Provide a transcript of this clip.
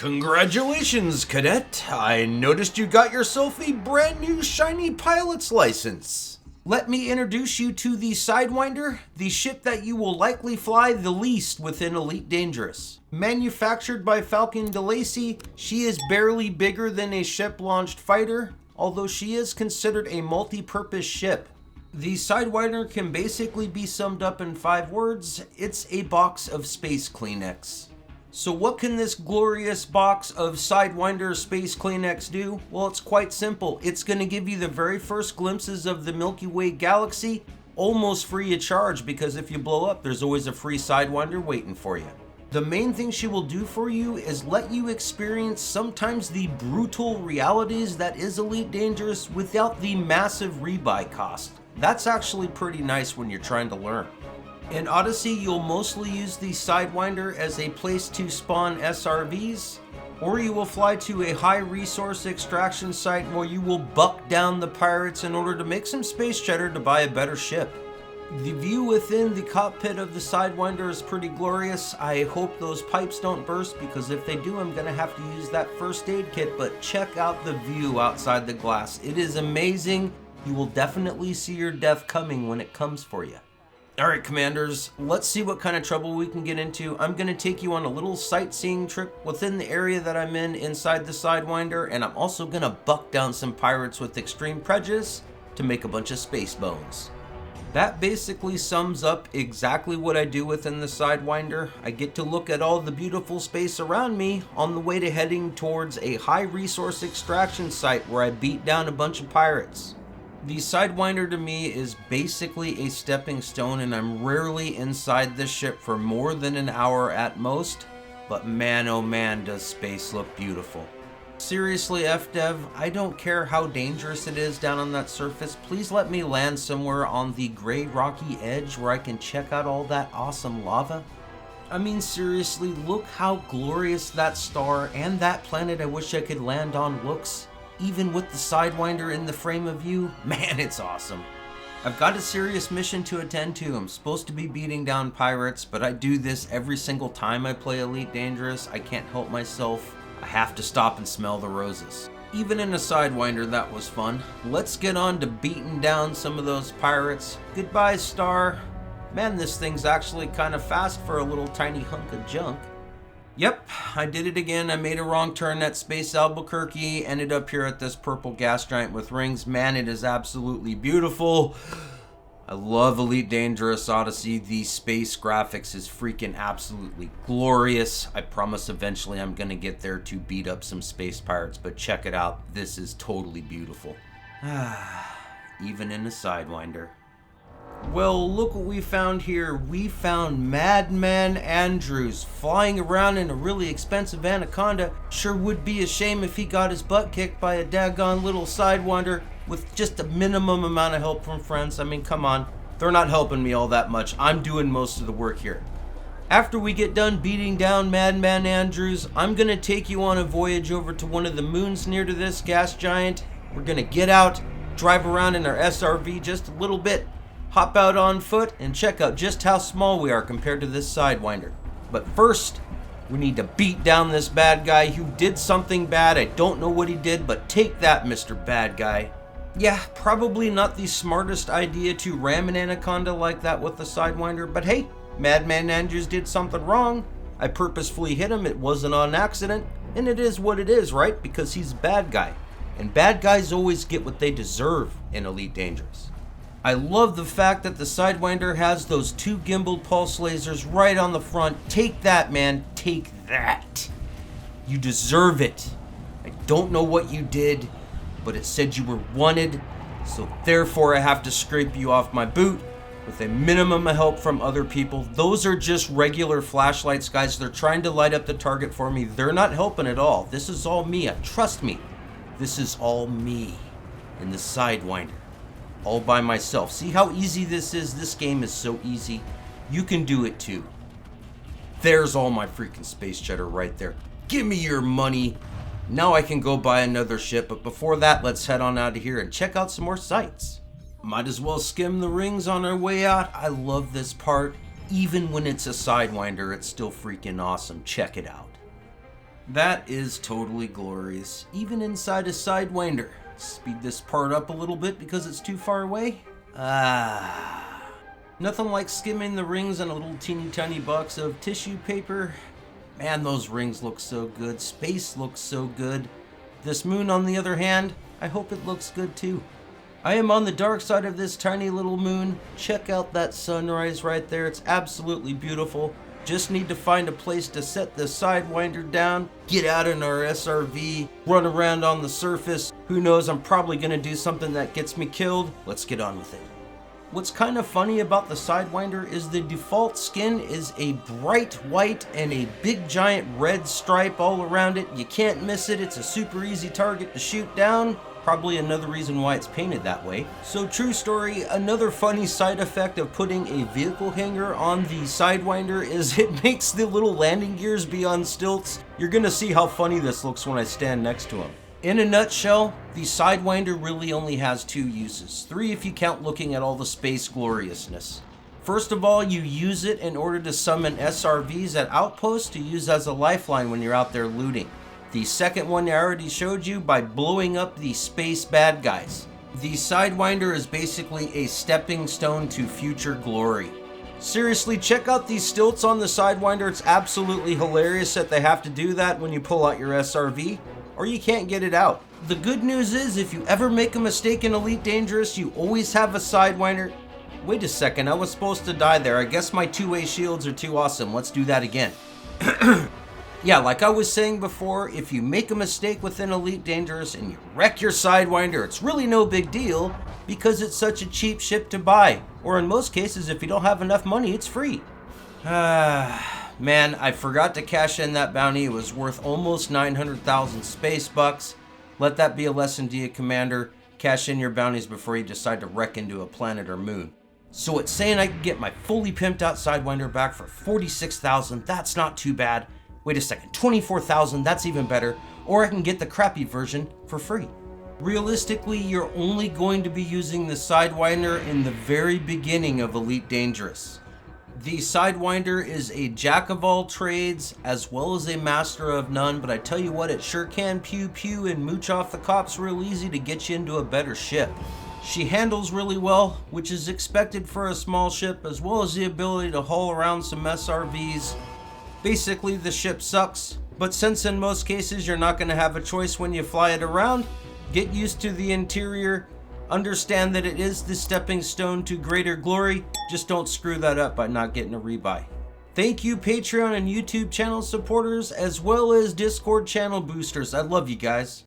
Congratulations, Cadet! I noticed you got yourself a brand new shiny pilot's license. Let me introduce you to the Sidewinder, the ship that you will likely fly the least within Elite Dangerous. Manufactured by Falcon DeLacy, she is barely bigger than a ship-launched fighter, although she is considered a multi-purpose ship. The Sidewinder can basically be summed up in 5 words: it's a box of space Kleenex. So what can this glorious box of Sidewinder Space Kleenex do? Well, it's quite simple. It's going to give you the very first glimpses of the Milky Way galaxy, almost free of charge, because if you blow up, there's always a free Sidewinder waiting for you. The main thing she will do for you is let you experience sometimes the brutal realities that is Elite Dangerous without the massive rebuy cost. That's actually pretty nice when you're trying to learn. In Odyssey, you'll mostly use the Sidewinder as a place to spawn Srvs, or you will fly to a high resource extraction site where you will buck down the pirates in order to make some space cheddar to buy a better ship. The view within the cockpit of the Sidewinder is pretty glorious. I hope those pipes don't burst, because if they do, I'm going to have to use that first aid kit, but check out the view outside the glass. It is amazing. You will definitely see your death coming when it comes for you. Alright, Commanders, let's see what kind of trouble we can get into. I'm going to take you on a little sightseeing trip within the area that I'm in inside the Sidewinder, and I'm also going to buck down some pirates with extreme prejudice to make a bunch of space bones. That basically sums up exactly what I do within the Sidewinder. I get to look at all the beautiful space around me on the way to heading towards a high resource extraction site where I beat down a bunch of pirates. The Sidewinder to me is basically a stepping stone, and I'm rarely inside this ship for more than an hour at most, but man oh man does space look beautiful. Seriously, FDev, I don't care how dangerous it is down on that surface, please let me land somewhere on the gray rocky edge where I can check out all that awesome lava. I mean, seriously, look how glorious that star and that planet I wish I could land on looks. Even with the Sidewinder in the frame of view, man, it's awesome. I've got a serious mission to attend to. I'm supposed to be beating down pirates, but I do this every single time I play Elite Dangerous. I can't help myself. I have to stop and smell the roses. Even in a Sidewinder, that was fun. Let's get on to beating down some of those pirates. Goodbye, Star. Man, this thing's actually kind of fast for a little tiny hunk of junk. Yep, I did it again. I made a wrong turn at Space Albuquerque, ended up here at this purple gas giant with rings. Man, it is absolutely beautiful. I love Elite Dangerous Odyssey. The space graphics is freaking absolutely glorious. I promise eventually I'm going to get there to beat up some space pirates, but check it out. This is totally beautiful. Even in a Sidewinder. Well, look what we found here. We found Madman Andrews flying around in a really expensive Anaconda. Sure would be a shame if he got his butt kicked by a daggone little Sidewinder with just a minimum amount of help from friends. I mean, come on. They're not helping me all that much. I'm doing most of the work here. After we get done beating down Madman Andrews, I'm going to take you on a voyage over to one of the moons near to this gas giant. We're going to get out, drive around in our Srv just a little bit, hop out on foot, and check out just how small we are compared to this Sidewinder. But first, we need to beat down this bad guy who did something bad. I don't know what he did, but take that, Mr. Bad Guy. Yeah, probably not the smartest idea to ram an Anaconda like that with the Sidewinder, but hey, Madman Andrews did something wrong. I purposefully hit him. It wasn't on accident, and it is what it is, right? Because he's a bad guy, and bad guys always get what they deserve in Elite Dangerous. I love the fact that the Sidewinder has those 2 gimbaled pulse lasers right on the front. Take that, man. Take that. You deserve it. I don't know what you did, but it said you were wanted, so therefore I have to scrape you off my boot with a minimum of help from other people. Those are just regular flashlights, guys. They're trying to light up the target for me. They're not helping at all. This is all me. Trust me. This is all me in the Sidewinder. All by myself. See how easy this is? This game is so easy. You can do it too. There's all my freaking space cheddar right there. Give me your money. Now I can go buy another ship, but before that, let's head on out of here and check out some more sites. Might as well skim the rings on our way out. I love this part. Even when it's a Sidewinder, it's still freaking awesome. Check it out. That is totally glorious, even inside a Sidewinder. Speed this part up a little bit because it's too far away. Nothing like skimming the rings on a little teeny tiny box of tissue paper. Man, those rings look so good. Space looks so good. This moon, on the other hand, I hope it looks good too. I am on the dark side of this tiny little moon. Check out that sunrise right there. It's absolutely beautiful. Just need to find a place to set the Sidewinder down, get out in our SRV, run around on the surface. Who knows, I'm probably gonna do something that gets me killed. Let's get on with it. What's kind of funny about the Sidewinder is the default skin is a bright white and a big giant red stripe all around it. You can't miss it. It's a super easy target to shoot down. Probably another reason why it's painted that way. So true story, another funny side effect of putting a vehicle hanger on the Sidewinder is it makes the little landing gears be on stilts. You're gonna see how funny this looks when I stand next to them. In a nutshell, the Sidewinder really only has two uses. Three if you count looking at all the space gloriousness. First of all, you use it in order to summon SRVs at Outposts to use as a lifeline when you're out there looting. The second one I already showed you by blowing up the space bad guys. The Sidewinder is basically a stepping stone to future glory. Seriously, check out these stilts on the Sidewinder. It's absolutely hilarious that they have to do that when you pull out your SRV, or you can't get it out. The good news is if you ever make a mistake in Elite Dangerous, you always have a Sidewinder. Wait a second, I was supposed to die there. I guess my two-way shields are too awesome. Let's do that again. Yeah, like I was saying before, if you make a mistake within Elite Dangerous and you wreck your Sidewinder, it's really no big deal because it's such a cheap ship to buy. Or in most cases, if you don't have enough money, it's free. Man, I forgot to cash in that bounty. It was worth almost 900,000 space bucks. Let that be a lesson to you, Commander. Cash in your bounties before you decide to wreck into a planet or moon. So it's saying I can get my fully pimped out Sidewinder back for 46,000. That's not too bad. Wait a second, 24,000, that's even better. Or I can get the crappy version for free. Realistically, you're only going to be using the Sidewinder in the very beginning of Elite Dangerous. The Sidewinder is a jack of all trades as well as a master of none, but I tell you what, it sure can pew pew and mooch off the cops real easy to get you into a better ship. She handles really well, which is expected for a small ship, as well as the ability to haul around some SRVs. Basically, the ship sucks, but since in most cases you're not going to have a choice when you fly it around, get used to the interior, understand that it is the stepping stone to greater glory, just don't screw that up by not getting a rebuy. Thank you Patreon and YouTube channel supporters, as well as Discord channel boosters. I love you guys.